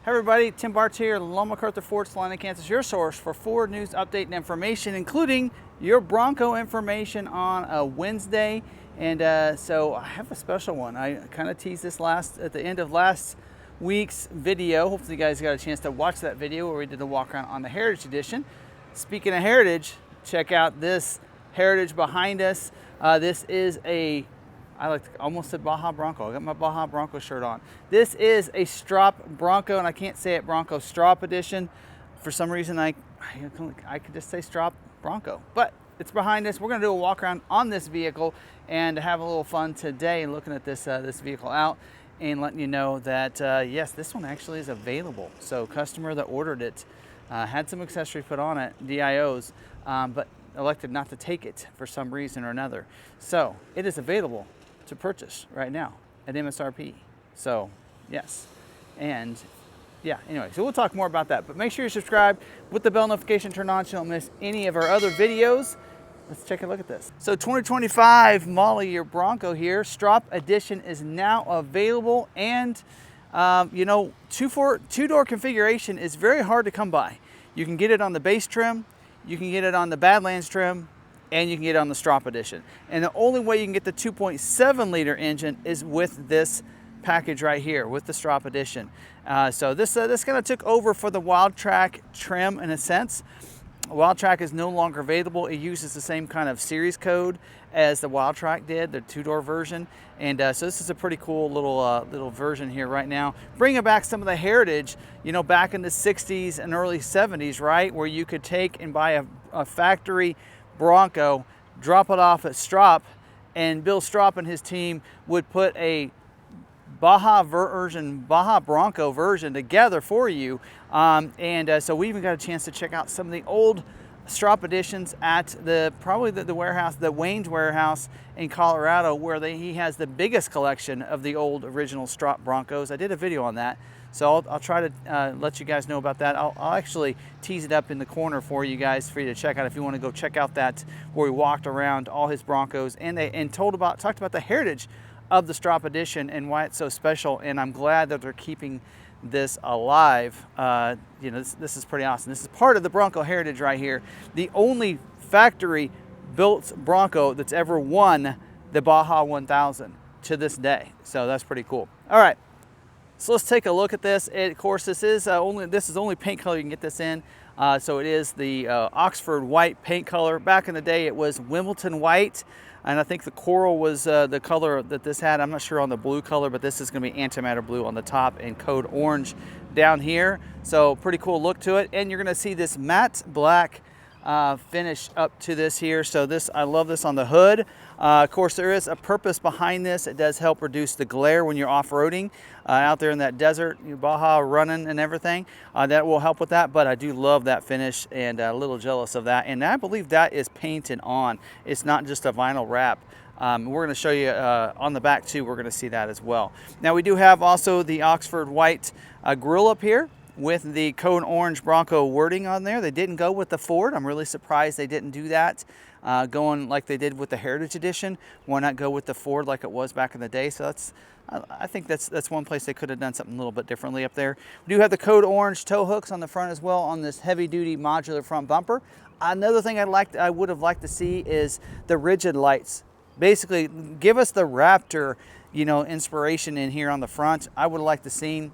Hey everybody, tbartz here, Lone McArthur Ford, Salina, Kansas, your source for Ford news, update, and information, including your Bronco information on a Wednesday. And so I have a special one. I kind of teased this at the end of last week's video. Hopefully you guys got a chance to watch that video where we did the walk around on the Heritage Edition. Speaking of Heritage, check out this Heritage behind us. This is almost said Baja Bronco. I got my Baja Bronco shirt on. This is a Stroppe Bronco, and I can't say it Bronco Stroppe Edition. For some reason, I could just say Stroppe Bronco, but it's behind us. We're gonna do a walk around on this vehicle and have a little fun today looking at this vehicle out and letting you know that yes, this one actually is available. So customer that ordered it had some accessories put on it, DIOs, but elected not to take it for some reason or another. So it is available to purchase right now at MSRP. So yes, and yeah, anyway, so we'll talk more about that, but make sure you subscribe with the bell notification turned on so you don't miss any of our other videos. Let's take a look at this. So 2025 model year Bronco here, Stroppe Edition is now available, and you know, two-door configuration is very hard to come by. You can get it on the base trim, you can get it on the Badlands trim, and you can get it on the Stroppe Edition. And the only way you can get the 2.7 liter engine is with this package right here, with the Stroppe Edition. So this kind of took over for the Wildtrak trim in a sense. Wildtrak is no longer available. It uses the same kind of series code as the Wildtrak did, the two-door version. And so this is a pretty cool little version here right now. Bringing back some of the heritage, you know, back in the 60s and early 70s, right? Where you could take and buy a factory Bronco, drop it off at Stroppe, and Bill Stroppe and his team would put a Baja Bronco version together for you. So we even got a chance to check out some of the old Stroppe Editions at probably the warehouse, the Wayne's warehouse in Colorado, where he has the biggest collection of the old original Stroppe Broncos. I did a video on that, so I'll try to let you guys know about that. I'll actually tease it up in the corner for you guys for you to check out if you want to go check out that where we walked around all his Broncos and talked about the heritage of the Stroppe Edition and why it's so special. And I'm glad that they're keeping this alive. You know, this is pretty awesome. This is part of the Bronco heritage right here. The only factory built Bronco that's ever won the Baja 1000 to this day. So that's pretty cool. All right, so let's take a look at this. Of course, this is only paint color you can get this in. So it is the Oxford white paint color. Back in the day, it was Wimbledon white. And I think the coral was the color that this had. I'm not sure on the blue color, but this is going to be antimatter blue on the top and code orange down here. So pretty cool look to it. And you're going to see this matte black finish up to this here. So I love this on the hood. Of course, there is a purpose behind this. It does help reduce the glare when you're off-roading out there in that desert, Baja running and everything. That will help with that, but I do love that finish and a little jealous of that. And I believe that is painted on. It's not just a vinyl wrap. We're going to show you on the back too. We're going to see that as well. Now we do have also the Oxford white grille up here with the code orange Bronco wording on there. They didn't go with the Ford. I'm really surprised they didn't do that. Going like they did with the Heritage Edition. Why not go with the Ford like it was back in the day? So I think that's one place they could have done something a little bit differently up there. We do have the code orange tow hooks on the front as well on this heavy duty modular front bumper. Another thing I would have liked to see is the rigid lights. Basically, give us the Raptor, you know, inspiration in here on the front. I would have liked to see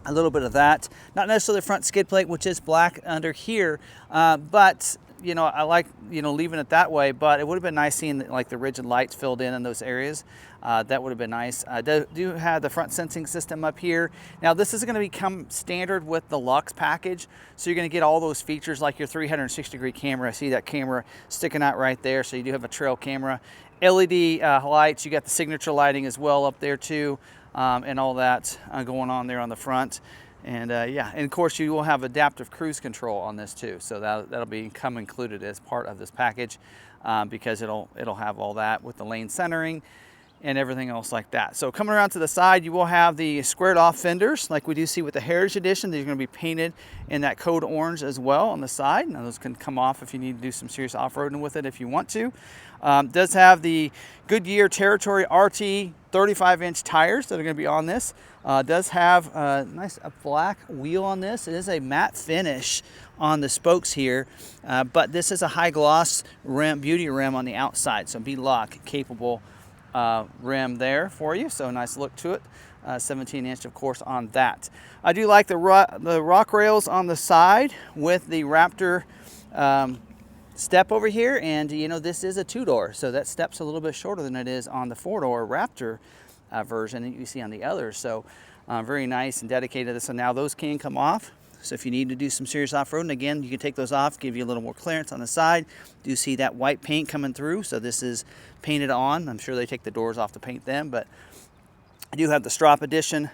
a little bit of that. Not necessarily the front skid plate, which is black under here, but you know, I like, you know, leaving it that way, but it would have been nice seeing like the rigid lights filled in those areas. That would have been nice. I do have the front sensing system up here. Now this is going to become standard with the Luxe package, so you're going to get all those features like your 360-degree camera. See that camera sticking out right there, so you do have a trail camera. LED lights, you got the signature lighting as well up there too, and all that going on there on the front. And yeah, and of course you will have adaptive cruise control on this too, so that'll come included as part of this package because it'll have all that with the lane centering. and everything else like that. So coming around to the side, you will have the squared off fenders like we do see with the Heritage Edition. These are going to be painted in that code orange as well on the side. Now those can come off if you need to do some serious off-roading with it if you want to. Does have the Goodyear Territory RT 35-inch tires that are going to be on this. Does have a nice black wheel on this. It is a matte finish on the spokes here, but this is a high gloss rim, beauty rim on the outside, so B-lock capable rim there for you. So nice look to it. 17-inch, of course, on that. I do like the rock rails on the side with the Raptor step over here, and you know, this is a 2-door, so that step's a little bit shorter than it is on the 4-door Raptor version that you see on the others. So very nice and dedicated. So now those can come off. So if you need to do some serious off-roading, again, you can take those off, give you a little more clearance on the side. Do see that white paint coming through, so this is painted on. I'm sure they take the doors off to paint them, but I do have the Stroppe Edition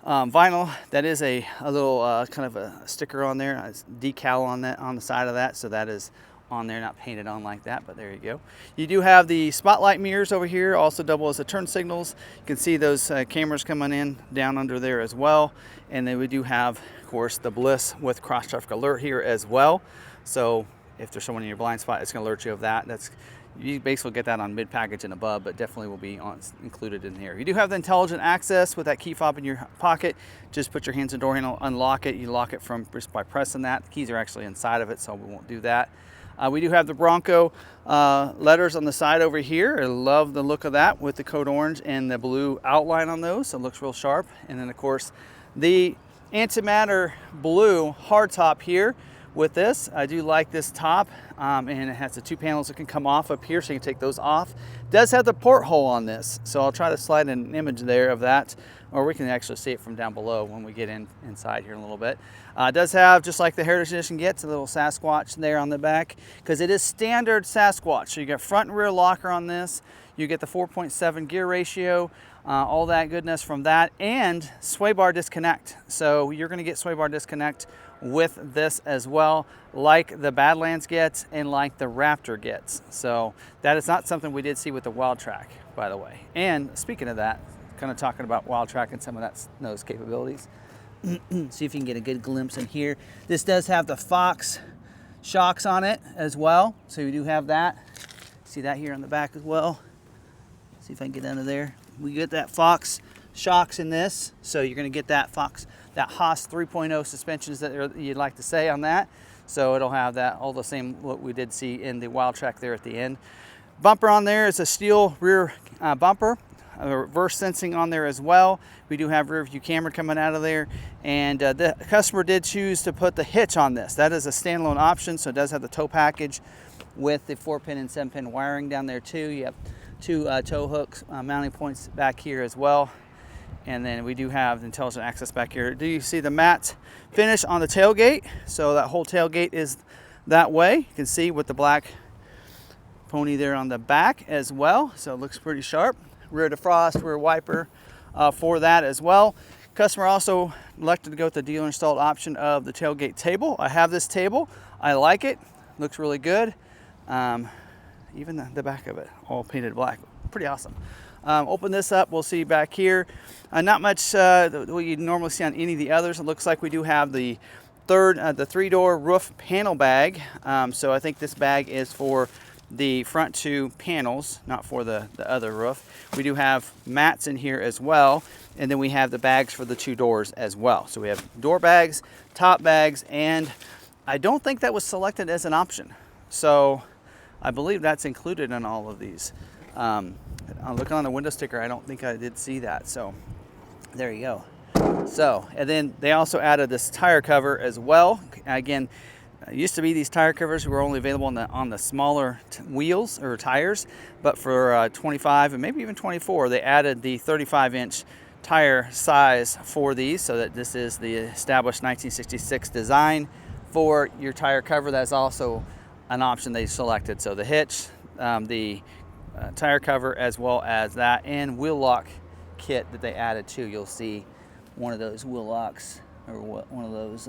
vinyl. That is a little kind of a sticker on there, a decal on that on the side of that, so that is on there, not painted on like that, but there you go. You do have the spotlight mirrors over here, also double as the turn signals. You can see those cameras coming in down under there as well. And then we do have, of course, the Bliss with cross traffic alert here as well. So if there's someone in your blind spot, it's going to alert you of that. You basically get that on mid package and above, but definitely will be included in here. You do have the intelligent access with that key fob in your pocket. Just put your hands in the door handle, unlock it. You lock it from just by pressing that. The keys are actually inside of it, so we won't do that. We do have the Bronco letters on the side over here. I love the look of that with the code orange and the blue outline on those, so it looks real sharp. And then of course the antimatter blue hardtop here with this. I do like this top, and it has the 2 panels that can come off up here, so you can take those off. It does have the porthole on this, so I'll try to slide an image there of that, or we can actually see it from down below when we get inside here in a little bit. It does have, just like the Heritage Edition gets, a little Sasquatch there on the back, because it is standard Sasquatch. So you got front and rear locker on this. You get the 4.7 gear ratio, all that goodness from that, and sway bar disconnect. So you're going to get sway bar disconnect with this as well, like the Badlands gets and like the Raptor gets. So that is not something we did see with the Wildtrak, by the way. And speaking of that, kind of talking about Wildtrak and some of those capabilities. See if you can get a good glimpse in here. This does have the Fox shocks on it as well, so you do have that. See that here on the back as well. See if I can get under there. We get that Fox shocks in this, so you're going to get that Haas 3.0 suspensions that you'd like to say on that. So it'll have that all the same what we did see in the Wildtrak there at the end. Bumper on there is a steel rear bumper. Reverse sensing on there as well. We do have rear view camera coming out of there, and the customer did choose to put the hitch on this. That is a standalone option, so it does have the tow package with the 4-pin and 7-pin wiring down there too. You have 2 tow hooks, mounting points back here as well, and then we do have the intelligent access back here. Do you see the matte finish on the tailgate? So that whole tailgate is that way. You can see with the black pony there on the back as well, so it looks pretty sharp. Rear defrost, rear wiper for that as well. Customer also elected to go with the dealer installed option of the tailgate table. I have this table. I like it. Looks really good. Even the back of it, all painted black. Pretty awesome. Open this up. We'll see back here. Not much what you normally see on any of the others. It looks like we do have the 3-door roof panel bag. So I think this bag is for the front 2 panels, not for the other roof. We do have mats in here as well, and then we have the bags for the 2 doors as well. So we have door bags, top bags, and I don't think that was selected as an option. So I believe that's included in all of these. I'm looking on the window sticker, I don't think I did see that. So there you go. So, and then they also added this tire cover as well. Again, it used to be these tire covers were only available on the smaller wheels or tires, but for 25 and maybe even 24, they added the 35-inch tire size for these, so that this is the established 1966 design for your tire cover. That's also an option they selected. So the hitch, the tire cover, as well as that, and wheel lock kit that they added too. You'll see one of those wheel locks, or one of those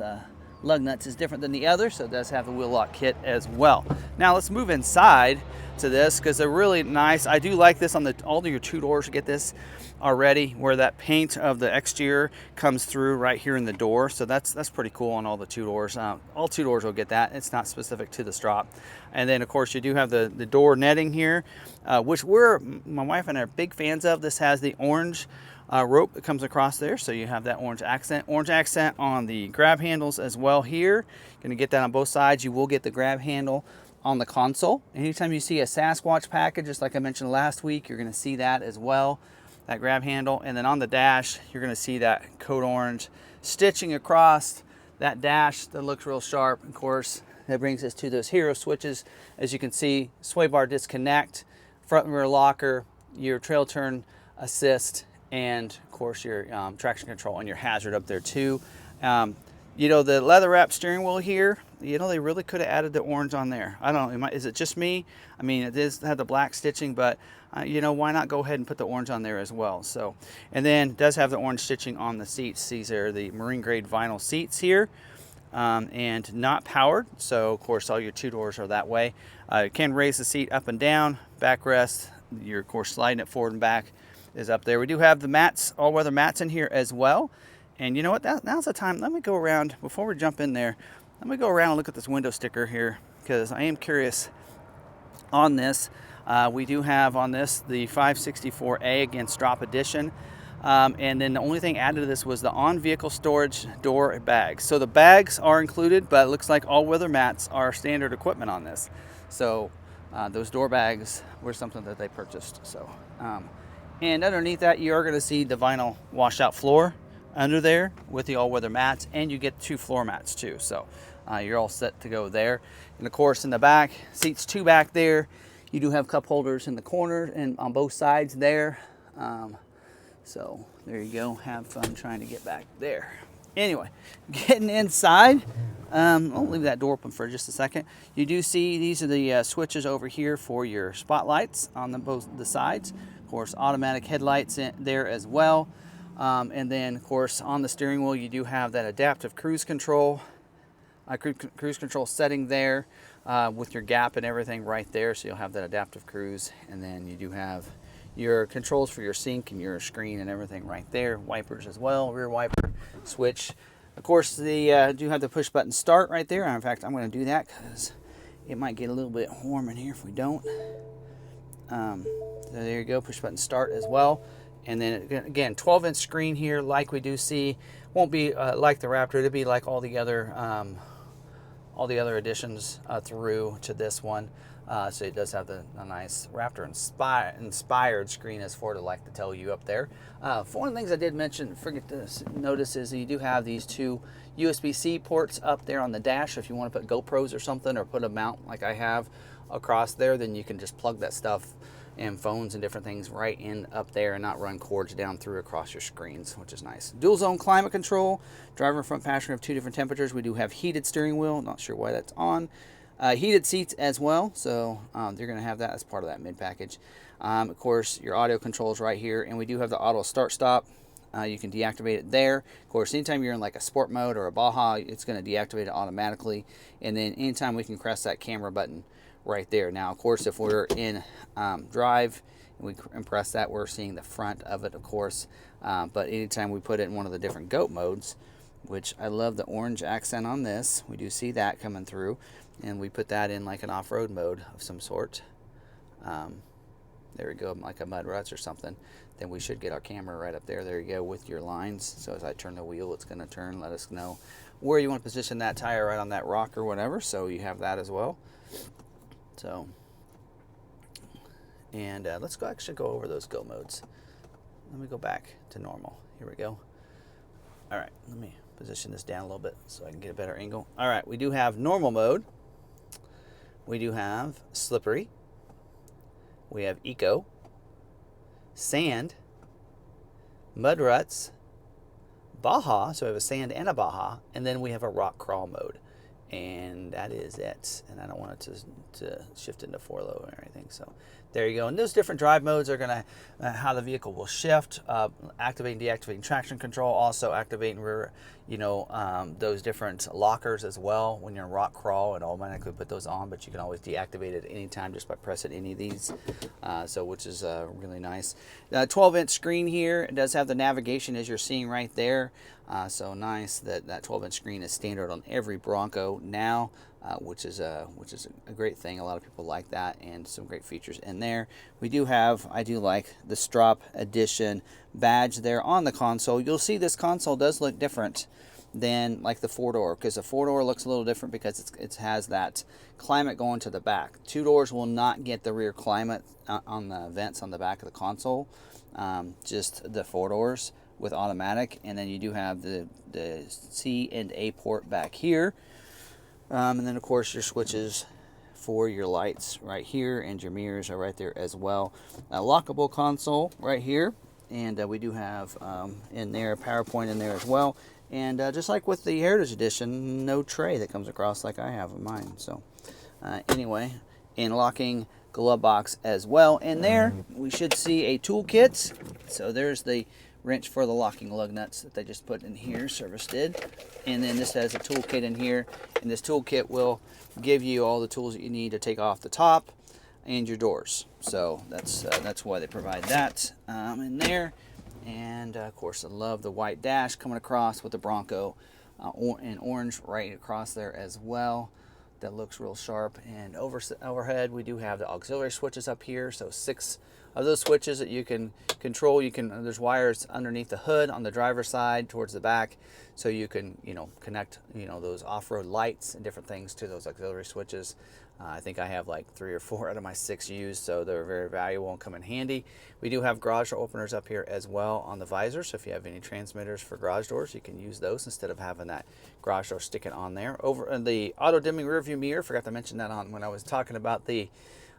lug nuts is different than the other, so it does have the wheel lock kit as well. Now let's move inside to this because they're really nice. I do like this on all of your two doors. You get this already where that paint of the exterior comes through right here in the door, so that's pretty cool on all the two doors. All two doors will get that. It's not specific to the Stroppe. And then of course you do have the door netting here, which my wife and I are big fans of. This has the orange rope that comes across there, so you have that orange accent on the grab handles as well here. You're gonna get that on both sides. You will get the grab handle on the console. Anytime you see a Sasquatch package, just like I mentioned last week, you're gonna see that as well, that grab handle. And then on the dash, you're gonna see that code orange stitching across that dash that looks real sharp. Of course, that brings us to those hero switches. As you can see, sway bar disconnect, front and rear locker, your trail turn assist, and of course your traction control and your hazard up there too. You know, the leather wrap steering wheel here, you know, they really could have added the orange on there. I don't know, is it just me? I mean, it does have the black stitching, but you know, why not go ahead and put the orange on there as well? So, and then it does have the orange stitching on the seats. These are the marine grade vinyl seats here, and not powered. So of course, all your two doors are that way. You can raise the seat up and down, backrest, you're of course sliding it forward and back is up there. We do have the mats, all-weather mats in here as well. And you know what, now's the time. Let me go around, before we jump in there, let me go around and look at this window sticker here, because I am curious on this. We do have on this the 564A, again, Stroppe Edition. And then the only thing added to this was the on-vehicle storage door bags. So the bags are included, but it looks like all-weather mats are standard equipment on this. So those door bags were something that they purchased. So, and underneath that, you are going to see the vinyl washout floor under there with the all-weather mats, and you get 2 floor mats too. So you're all set to go there. And of course, in the back, seats 2 back there, you do have cup holders in the corner and on both sides there. So there you go. Have fun trying to get back there. Anyway, getting inside, I'll leave that door open for just a second. You do see these are the switches over here for your spotlights on both the sides. Of course, automatic headlights in there as well. And then, of course, on the steering wheel, you do have that adaptive cruise control setting there with your gap and everything right there. So you'll have that adaptive cruise. And then you do have your controls for your sync and your screen and everything right there. Wipers as well, rear wiper switch. Of course, they do have the push button start right there. In fact, I'm going to do that because it might get a little bit warm in here if we don't. So there you go, push button start as well. And then again, 12-inch screen here, like we do see. Won't be like the Raptor. It'll be like all the other additions through to this one. So it does have a nice Raptor inspired screen, as Ford would like to tell you up there. One of the things I did mention, forget to notice, is you do have these 2 USB-C ports up there on the dash. If you want to put GoPros or something, or put a mount like I have across there, then you can just plug that stuff and phones and different things right in up there and not run cords down through across your screens, which is nice. Dual zone climate control, driver and front passenger have 2 different temperatures. We do have heated steering wheel, not sure why that's on. Heated seats as well, so you're going to have that as part of that mid package. Of course, your audio controls right here, and we do have the auto start stop. You can deactivate it there. Of course, anytime you're in like a sport mode or a Baja, it's going to deactivate it automatically. And then anytime we can press that camera button right there. Now, of course, if we're in drive and we press that, we're seeing the front of it, of course. But anytime we put it in one of the different GOAT modes, which I love the orange accent on this, we do see that coming through, and we put that in like an off-road mode of some sort. There we go, like a mud ruts or something. Then we should get our camera right up there. There you go, with your lines. So as I turn the wheel, it's going to turn, let us know where you want to position that tire, right on that rock or whatever. So you have that as well. So, and let's actually go over those go modes. Let me go back to normal. Here we go. All right, let me position this down a little bit so I can get a better angle. All right, we do have normal mode. We do have slippery. We have eco, sand, mud ruts, Baja, so we have a sand and a Baja, and then we have a rock crawl mode. And that is it. And I don't want it to shift into 4 low or anything. So There you go. And those different drive modes are going to how the vehicle will shift, activating, deactivating traction control, also activating rear, those different lockers as well. When you're in rock crawl, it automatically put those on, but you can always deactivate it at any time just by pressing any of these, which is really nice. 12-inch screen here. It does have the navigation as you're seeing right there. So nice that 12-inch screen is standard on every Bronco now. Which is a great thing. A lot of people like that, and some great features in there. I do like the Stroppe Edition badge there on the console. You'll see this console does look different than like the 4-door, because the 4-door looks a little different because it has that climate going to the back. 2 doors will not get the rear climate on the vents on the back of the console, just the 4 doors with automatic. And then you do have the C and A port back here. And then, of course, your switches for your lights right here, and your mirrors are right there as well. A lockable console right here, and we do have in there a power point in there as well. And just like with the Heritage Edition, no tray that comes across like I have in mine. So anyway, and locking glove box as well. And there we should see a toolkit. So there's the wrench for the locking lug nuts that they just put in here, service did. And then this has a toolkit in here, and this toolkit will give you all the tools that you need to take off the top and your doors. So that's why they provide that in there. And of course, I love the white dash coming across with the Bronco in orange right across there as well. That looks real sharp. And overhead, we do have the auxiliary switches up here. So 6 of those switches that you can control. There's wires underneath the hood on the driver's side towards the back, so you can connect those off-road lights and different things to those auxiliary switches. I think I have like 3 or 4 out of my 6 used, so they're very valuable and come in handy. We do have garage door openers up here as well on the visor, so if you have any transmitters for garage doors, you can use those instead of having that garage door sticking on there. Over in the auto dimming rear view mirror, forgot to mention that when I was talking about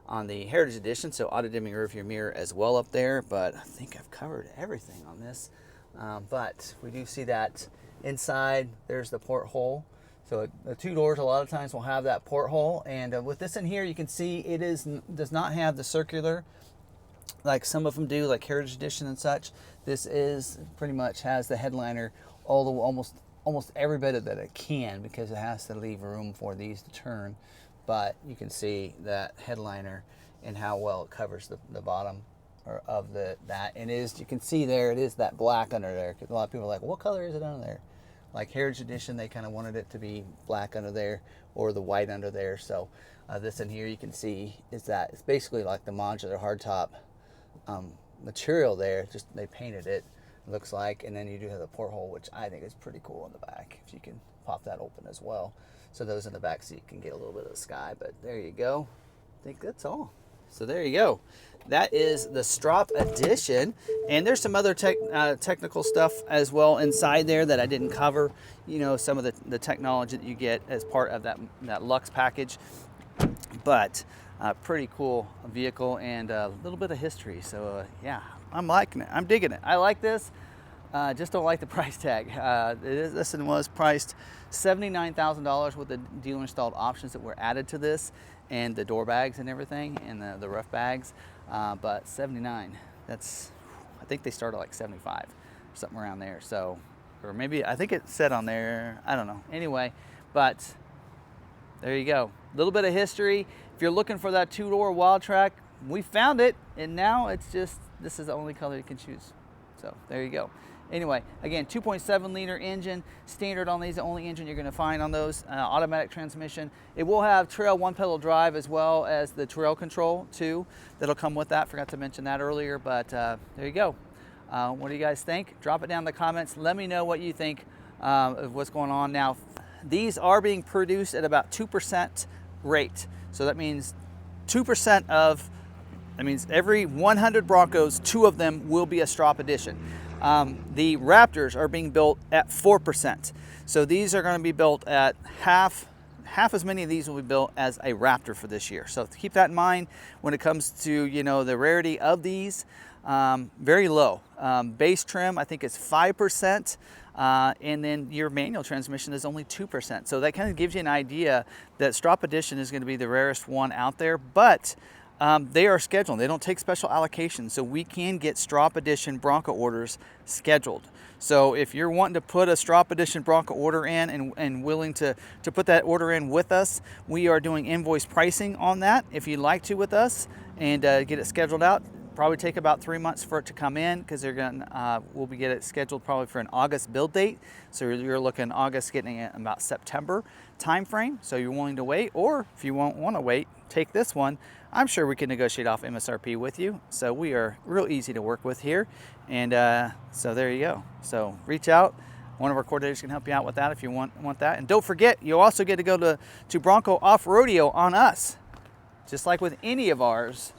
on the Heritage Edition, so auto dimming rear view mirror as well up there. But I think I've covered everything on this. But we do see that inside there's the porthole. So the 2 doors a lot of times will have that porthole, and with this in here, you can see it does not have the circular like some of them do, like Heritage Edition and such. This is pretty much has the headliner almost every bit of that it can, because it has to leave room for these to turn. But you can see that headliner and how well it covers the bottom of that. And you can see there, it is that black under there. Because a lot of people are like, what color is it under there? Like Heritage Edition, they kind of wanted it to be black under there, or the white under there. So this in here, you can see it's basically like the modular hardtop material there. Just they painted it, looks like. And then you do have the porthole, which I think is pretty cool in the back, if you can pop that open as well. So those in the back seat can get a little bit of the sky. But there you go. I think that's all. So there you go. That is the Stroppe Edition, and there's some other technical stuff as well inside there that I didn't cover. Some of the technology that you get as part of that Lux package. But pretty cool vehicle, and a little bit of history. So yeah, I'm liking it. I'm digging it. I like this. Just don't like the price tag. This one was priced $79,000 with the dealer installed options that were added to this, and the door bags and everything, and the rough bags. But 79, I think they start at like 75, something around there. So, or maybe, I think it said on there, I don't know. Anyway, but there you go. A little bit of history. If you're looking for that 2-door Wildtrak, we found it, and now this is the only color you can choose. So there you go. Anyway, again, 2.7 liter engine, standard on these, the only engine you're going to find on those. Automatic transmission. It will have Trail 1-pedal drive, as well as the Trail control too. That'll come with that. Forgot to mention that earlier, but there you go. What do you guys think? Drop it down in the comments. Let me know what you think of what's going on. Now, these are being produced at about 2% rate. So that means 2% of, that means every 100 Broncos, 2 of them will be a Stroppe Edition. The Raptors are being built at 4%. So these are going to be built at half as many of these will be built as a Raptor for this year. So keep that in mind when it comes to, the rarity of these. Very low. Base trim, I think, is 5%. And then your manual transmission is only 2%. So that kind of gives you an idea that Stroppe Edition is going to be the rarest one out there. But They are scheduled. They don't take special allocations, so we can get Stroppe Edition Bronco orders scheduled. So if you're wanting to put a Stroppe Edition Bronco order in and willing to put that order in with us, we are doing invoice pricing on that if you'd like to with us, and get it scheduled out. Probably take about 3 months for it to come in, because they're going we'll be get it scheduled probably for an August build date. So you're looking August, getting it about September time frame. So you're willing to wait, or if you won't want to wait, take this one. I'm sure we can negotiate off MSRP with you. So we are real easy to work with here. And so there you go. So reach out. One of our coordinators can help you out with that if you want that. And don't forget, you'll also get to go to Bronco Off Rodeo on us. Just like with any of ours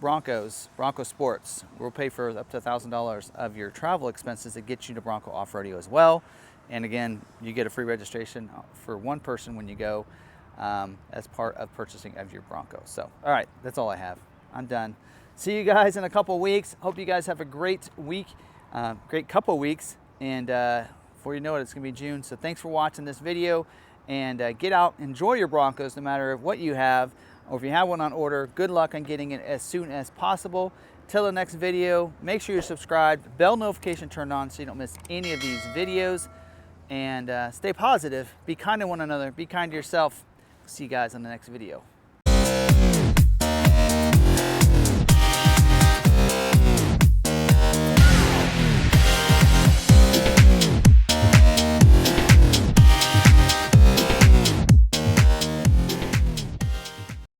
Bronco Sports, we'll pay for up to $1,000 of your travel expenses to get you to Bronco Off Rodeo as well. And again, you get a free registration for one person when you go, as part of purchasing of your Bronco. So, all right, that's all I have. I'm done. See you guys in a couple weeks. Hope you guys have a great week, great couple weeks. And before you know it, it's gonna be June. So thanks for watching this video, and get out, enjoy your Broncos no matter what you have, or if you have one on order. Good luck on getting it as soon as possible. Till the next video, make sure you're subscribed, bell notification turned on so you don't miss any of these videos, and stay positive, be kind to one another, be kind to yourself. See you guys in the next video.